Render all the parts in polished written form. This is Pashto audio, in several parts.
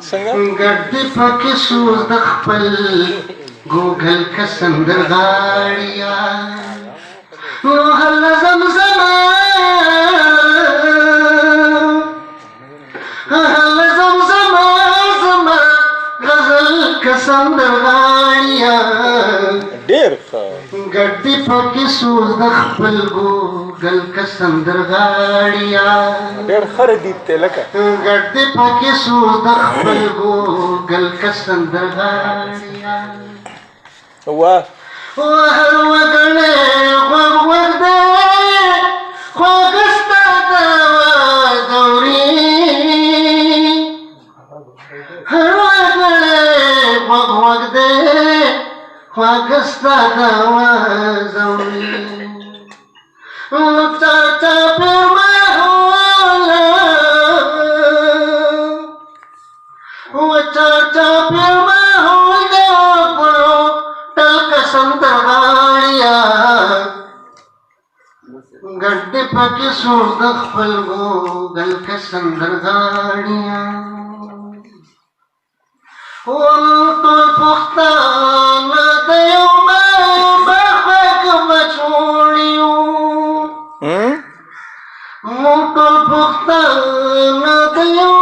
څنګه ګډې پکې سوز د خپل ګوګل که سندرغاړیا نو هل زمزمه هل زمزمه زما غزل که سندرغاړیا ډېر ښه ګډې پکې سوز د خپل ګوګل که سندرغاړیا ډېر ښه ردیف دی لکه ګډې پکې سوز د خپل ګوګل که سندرغاړیا واه وهر وګړی غوږ غوږ دی خواږه ستا د دورې هر وګړی غوږ غوږ دی خواږه ستا د دورې چاچا پیر محوله چاچا پیر محوله سندرغاړیا ګډې پکې سوز د خپل ګوګل که سندرغاړیا ټول پښتانه د یو برخه بچوړ یو موږ ټول پښتانه د یو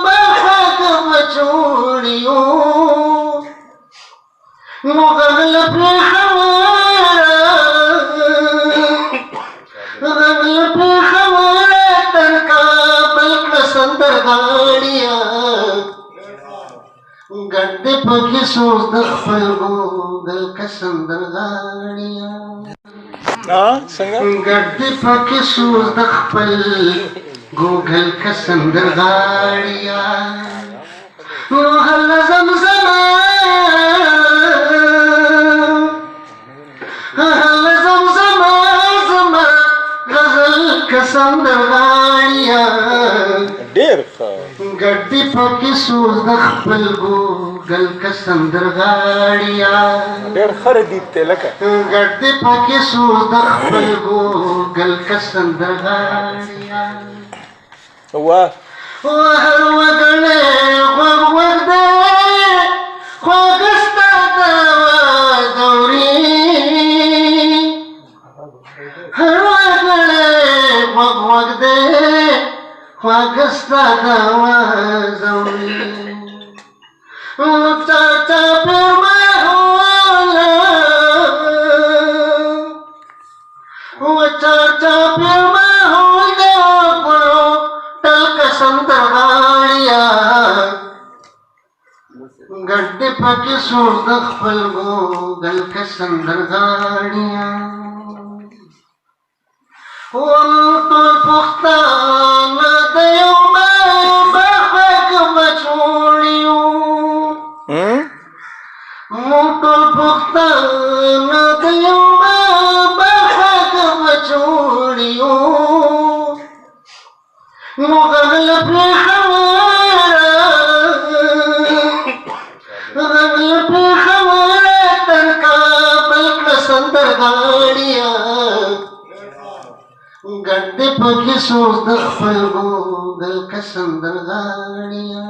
برخه بچوړ یو غغل پې خبره تر کابل کړه سندرغاړیا ګډې پکې سوز د خپل ګوګل که سندرغاړیا څنګه ګډې پکې سوز د خپل ګوګل که سندرغاړیا نو هل زمزمه سندرغاړیا ډېر ښه ګډې پکې سوز د خپل ګوګل که سندرغاړیا ډېر ښه ردیف دی لکه ګډې پکې سوز د خپل ګوګل که سندرغاړیا واه وهر وګړی غوږ غوږ دی خواږه ستا د دورې هر وګړی غوږ غوږ دی خواږه ستا د دورې چاچا پیر محوله چاچا پیر محوله سندرغاړیا ګډې پکې سوز د خپل ګوګل که سندرغاړیا ټول پښتانه د یو برخه بچوړ یو موږ ټول پښتانه د یو برخه بچوړ یو نو غغل پې خبره تر کابل کړه سندرغاړیا ګډې پکې سوز د خپل ګوګل که سندرغاړیا